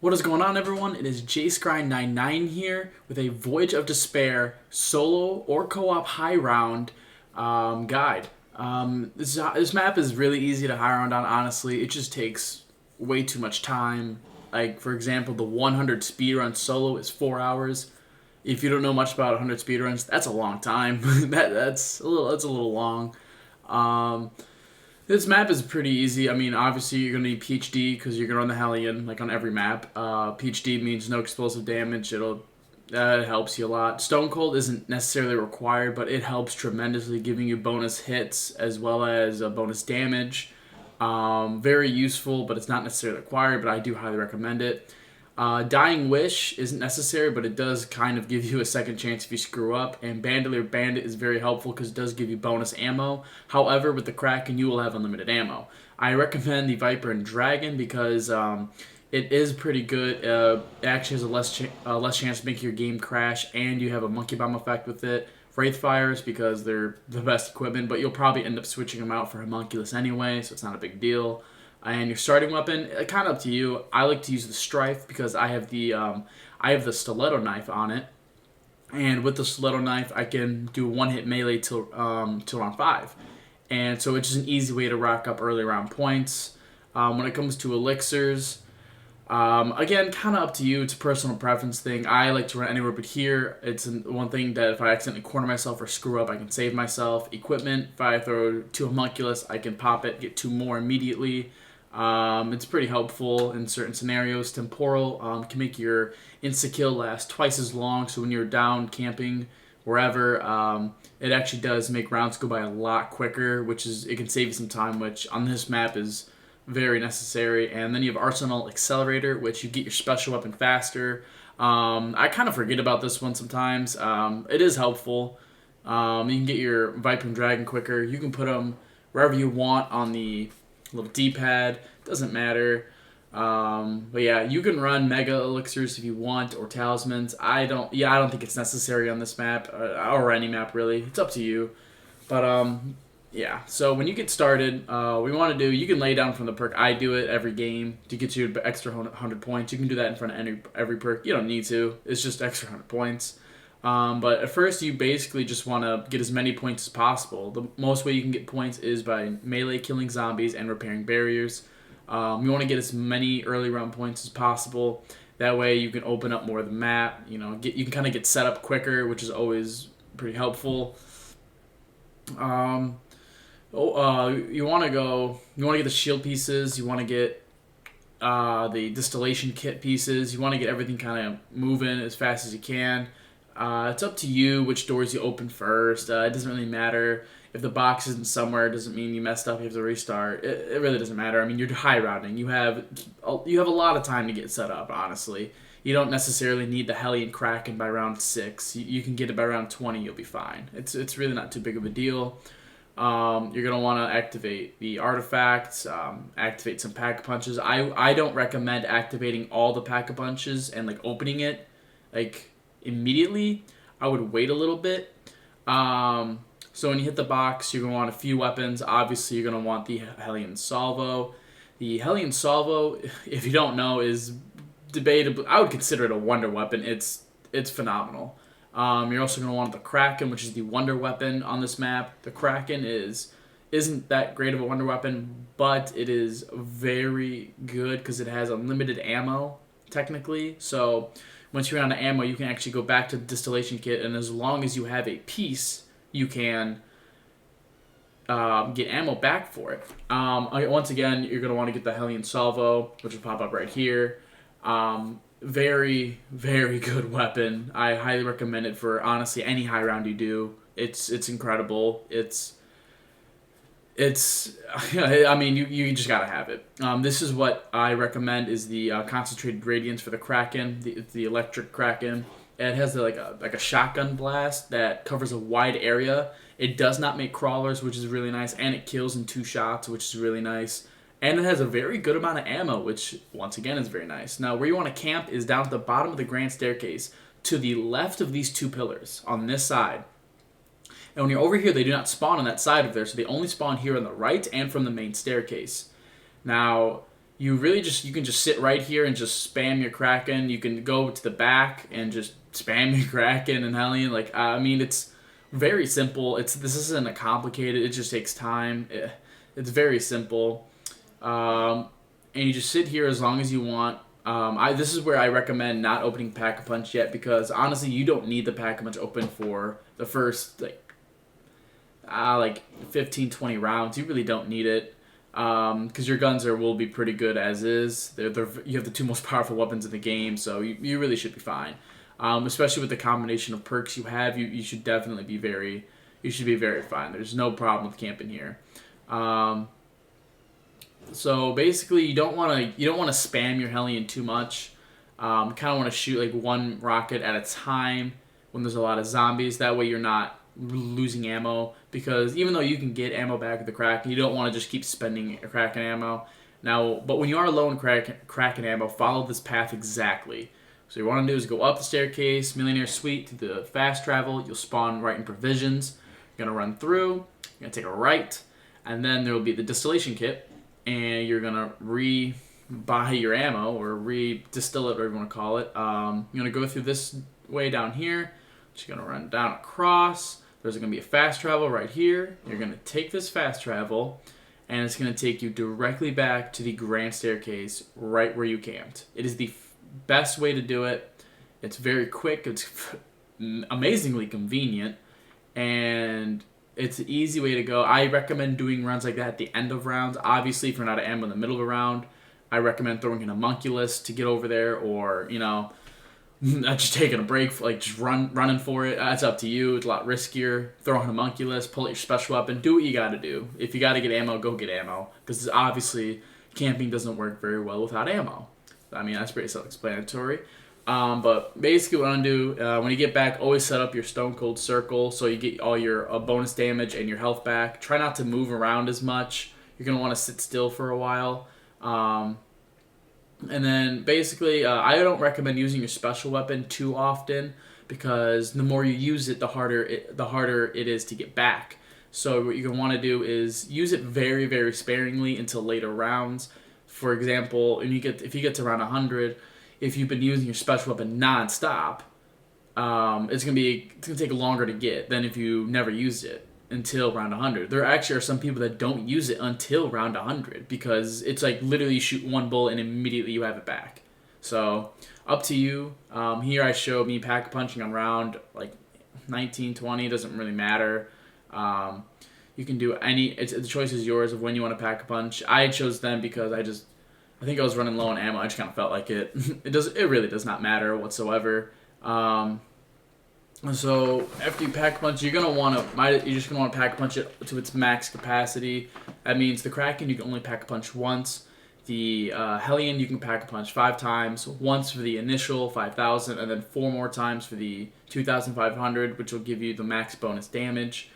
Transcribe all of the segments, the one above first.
What is going on, everyone? It is JScry99 here with a Voyage of Despair solo or co-op high round guide. This map is really easy to high round on, honestly. It just takes way too much time. Like, for example, the 100 speedrun solo is 4 hours. If you don't know much about 100 speedruns, that's a long time. That's a little long. Um, this map is pretty easy. I mean, obviously you're gonna need PhD because you're gonna run the Hellion like on every map. PhD means no explosive damage. It helps you a lot. Stone Cold isn't necessarily required, but it helps tremendously, giving you bonus hits as well as bonus damage. Very useful, but it's not necessarily required. But I do highly recommend it. Dying Wish isn't necessary, but it does kind of give you a second chance if you screw up. And Bandolier Bandit is very helpful because it does give you bonus ammo. However, with the Kraken, you will have unlimited ammo. I recommend the Viper and Dragon because it is pretty good. It actually has a less chance to make your game crash, and you have a Monkey Bomb effect with it. Wraithfires because they're the best equipment, but you'll probably end up switching them out for Homunculus anyway, so it's not a big deal. And your starting weapon, kind of up to you. I like to use the Strife because I have the stiletto knife on it, and with the stiletto knife, I can do a one-hit melee till round 5, and so it's just an easy way to rack up early round points. When it comes to elixirs, again, kind of up to you. It's a personal preference thing. I like to run anywhere but here. It's one thing that if I accidentally corner myself or screw up, I can save myself. Equipment, if I throw 2 homunculus, I can pop it, get 2 more immediately. It's pretty helpful in certain scenarios. Temporal can make your insta-kill last twice as long, so when you're down camping wherever, it actually does make rounds go by a lot quicker, it can save you some time, which on this map is very necessary. And then you have Arsenal Accelerator, which you get your special weapon faster. I kind of forget about this one sometimes. It is helpful. You can get your Viper and Dragon quicker. You can put them wherever you want on the little D-pad, doesn't matter. But yeah, you can run mega elixirs if you want, or talismans. I don't think it's necessary on this map, or any map really. It's up to you. But yeah, so when you get started, you can lay down from the perk. I do it every game to get you extra 100 points. You can do that in front of every perk. You don't need to. It's just extra 100 points. But at first, you basically just want to get as many points as possible. The most way you can get points is by melee killing zombies and repairing barriers. You want to get as many early round points as possible. That way, you can open up more of the map. You can kind of get set up quicker, which is always pretty helpful. You want to get the shield pieces. You want to get the distillation kit pieces. You want to get everything kind of moving as fast as you can. It's up to you which doors you open first. It doesn't really matter. If the box isn't somewhere, it doesn't mean you messed up. You have to restart. It really doesn't matter. I mean, you're high rounding. You have a lot of time to get set up, honestly. You don't necessarily need the Hellion Kraken by round 6. You can get it by round 20. You'll be fine. It's really not too big of a deal. You're going to want to activate the artifacts, activate some Pack-a-Punches. I don't recommend activating all the Pack-a-Punches and opening it immediately. I would wait a little bit. So when you hit the box, you're going to want a few weapons. Obviously, you're going to want the Hellion Salvo. The Hellion Salvo, if you don't know, is debatable. I would consider it a wonder weapon. It's phenomenal. You're also going to want the Kraken, which is the wonder weapon on this map. The Kraken isn't that great of a wonder weapon, but it is very good because it has unlimited ammo, technically. So once you're out of ammo, you can actually go back to the distillation kit, and as long as you have a piece, you can get ammo back for it. Once again, you're going to want to get the Hellion Salvo, which will pop up right here. Very, very good weapon. I highly recommend it for, honestly, any high round you do. It's incredible. I mean, you just gotta have it. This is what I recommend is the concentrated radiance for the Kraken, the electric Kraken. It has like a shotgun blast that covers a wide area. It does not make crawlers, which is really nice, and it kills in 2 shots, which is really nice. And it has a very good amount of ammo, which once again is very nice. Now, where you want to camp is down at the bottom of the grand staircase, to the left of these 2 pillars on this side. And when you're over here, they do not spawn on that side of there, so they only spawn here on the right and from the main staircase. Now, you can just sit right here and just spam your Kraken. You can go to the back and just spam your Kraken and Hellion. Like I mean, it's very simple. This isn't a complicated. It just takes time. It's very simple, and you just sit here as long as you want. This is where I recommend not opening Pack-a-Punch yet because honestly, you don't need the Pack-a-Punch open for the first like 15, 20 rounds. You really don't need it because your guns will be pretty good as is. You have the two most powerful weapons in the game, so you really should be fine. Especially with the combination of perks you have, you should definitely be very fine. There's no problem with camping here. So basically, you don't want to spam your Hellion too much. Kind of want to shoot like one rocket at a time when there's a lot of zombies. That way, you're not losing ammo because even though you can get ammo back with the Kraken, you don't want to just keep spending Kraken ammo. Now, but when you are low in Kraken ammo, follow this path exactly. So you want to do is go up the staircase, Millionaire Suite to the fast travel. You'll spawn right in provisions. You're gonna run through. You're gonna take a right, and then there will be the distillation kit, and you're gonna buy your ammo or distill it, whatever you want to call it. You're gonna go through this way down here. You're gonna run down across. There's gonna be a fast travel right here. You're gonna take this fast travel, and it's gonna take you directly back to the grand staircase right where you camped. It is the best way to do it. It's very quick. It's amazingly convenient, and it's an easy way to go. I recommend doing runs like that at the end of rounds. Obviously, if you're not at ammo in the middle of a round, I recommend throwing in a Homunculus to get over there, or not just taking a break, like just running for it. That's up to you. It's a lot riskier. Throw in a Homunculus, pull out your special weapon, do what you got to do. If you got to get ammo, go get ammo, because obviously camping doesn't work very well without ammo. I mean, that's pretty self-explanatory. But basically what I'm going to do, when you get back, always set up your Stone Cold Circle so you get all your bonus damage and your health back. Try not to move around as much. You're going to want to sit still for a while. And then basically, I don't recommend using your special weapon too often because the more you use it, the harder it is to get back. So what you're going to want to do is use it very, very sparingly until later rounds. For example, if you get to around 100, if you've been using your special weapon nonstop, it's gonna take longer to get than if you never used it until round 100. There actually are some people that don't use it until round 100 because it's like literally you shoot one bullet and immediately you have it back. So up to you. Here I show me Pack-a-Punching on round like 19, 20. Doesn't really matter. You can do the choice is yours of when you want to Pack-a-Punch. I chose them because I think I was running low on ammo. I just kind of felt like it. It really does not matter whatsoever. So after you Pack-a-Punch, you're just gonna want to Pack-a-Punch it to its max capacity. That means the Kraken you can only Pack-a-Punch once. The Hellion you can Pack-a-Punch 5 times. Once for the initial 5,000, and then 4 more times for the 2,500, which will give you the max bonus damage.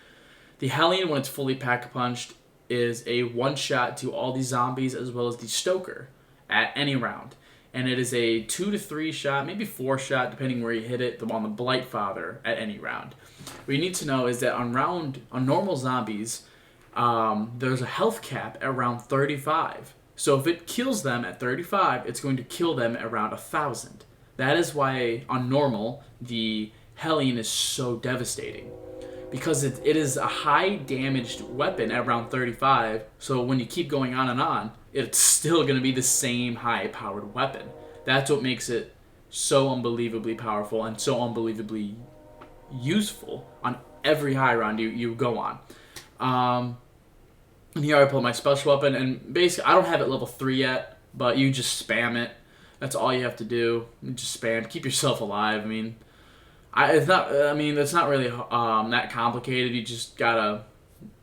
The Hellion, when it's fully Pack-a-Punched, is a one-shot to all these zombies as well as the Stoker at any round. And it is a 2 to 3 shot, maybe 4 shot, depending where you hit it, on the Blightfather at any round. What you need to know is that on normal zombies, there's a health cap at around 35. So if it kills them at 35, it's going to kill them at around 1,000. That is why on normal, the Hellion is so devastating. Because it is a high damaged weapon at around 35, so when you keep going on, it's still going to be the same high powered weapon. That's what makes it so unbelievably powerful and so unbelievably useful on every high round you go on. And here I pull my special weapon, and basically I don't have it level 3 yet, but you just spam it. That's all you have to do. You just spam, keep yourself alive. It's not really that complicated. You just gotta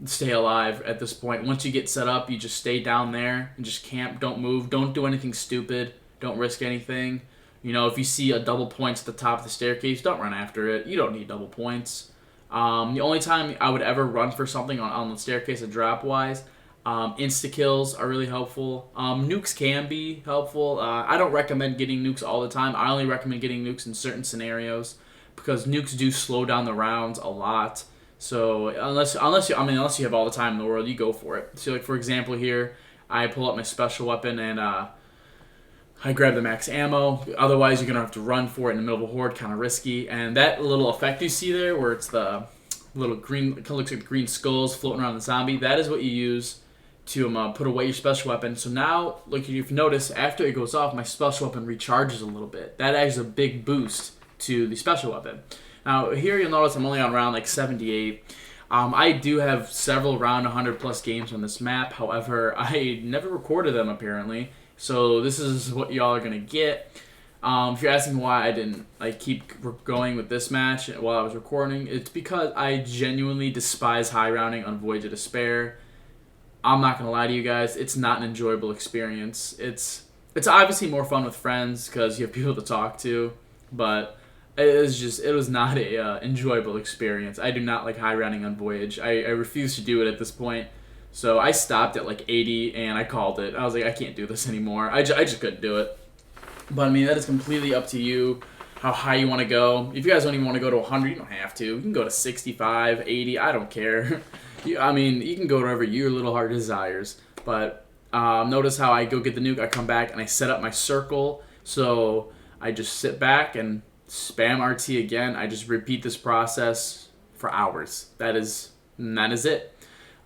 stay alive at this point. Once you get set up, you just stay down there and just camp. Don't move. Don't do anything stupid. Don't risk anything. If you see a double points at the top of the staircase, don't run after it. You don't need double points. The only time I would ever run for something on the staircase and drop-wise, insta-kills are really helpful. Nukes can be helpful. I don't recommend getting nukes all the time. I only recommend getting nukes in certain scenarios, because nukes do slow down the rounds a lot. So unless you have all the time in the world, you go for it. So like for example here, I pull up my special weapon and I grab the max ammo. Otherwise, you're going to have to run for it in the middle of a horde, kind of risky. And that little effect you see there where it's the little green, it kind of looks like green skulls floating around the zombie, that is what you use to put away your special weapon. So now, look, if you notice, after it goes off, my special weapon recharges a little bit. That adds a big boost to the special weapon. Now, here you'll notice I'm only on round like 78. I do have several round 100 plus games on this map. However, I never recorded them apparently. So this is what y'all are gonna get. If you're asking why I didn't keep going with this match while I was recording, it's because I genuinely despise high rounding on Voyage of Despair. I'm not gonna lie to you guys, it's not an enjoyable experience. It's obviously more fun with friends because you have people to talk to, but it was not a enjoyable experience. I do not like high rounding on Voyage. I refuse to do it at this point. So I stopped at like 80 and I called it. I was like, I can't do this anymore. I just couldn't do it. But I mean, that is completely up to you how high you want to go. If you guys don't even want to go to 100, you don't have to. You can go to 65, 80, I don't care. You can go wherever your little heart desires. But notice how I go get the nuke, I come back, and I set up my circle. So I just sit back and spam RT again. I just repeat this process for hours. That is it.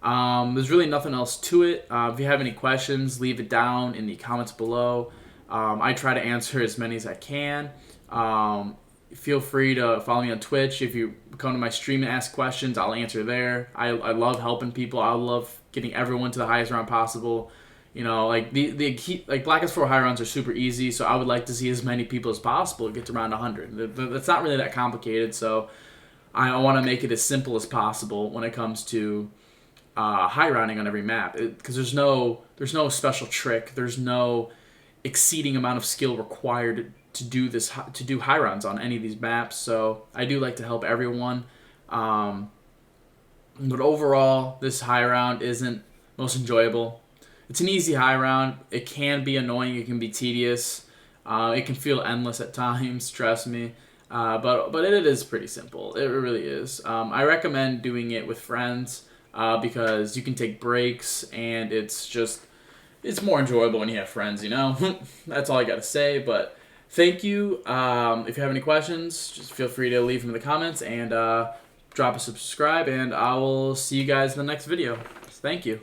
There's really nothing else to it. If you have any questions, leave it down in the comments below. I try to answer as many as I can. Feel free to follow me on Twitch. If you come to my stream and ask questions, I'll answer there. I love helping people. I love getting everyone to the highest round possible. You know, like Black Ops 4 high rounds are super easy, so I would like to see as many people as possible get to round 100. That's not really that complicated, so I want to make it as simple as possible when it comes to high rounding on every map, because there's no special trick. There's no exceeding amount of skill required to do high rounds on any of these maps. So I do like to help everyone. But overall, this high round isn't most enjoyable. It's an easy high round. It can be annoying. It can be tedious. It can feel endless at times. Trust me. But it is pretty simple. It really is. I recommend doing it with friends because you can take breaks and it's more enjoyable when you have friends. You know, that's all I gotta say. But thank you. If you have any questions, just feel free to leave them in the comments and drop a subscribe. And I will see you guys in the next video. Thank you.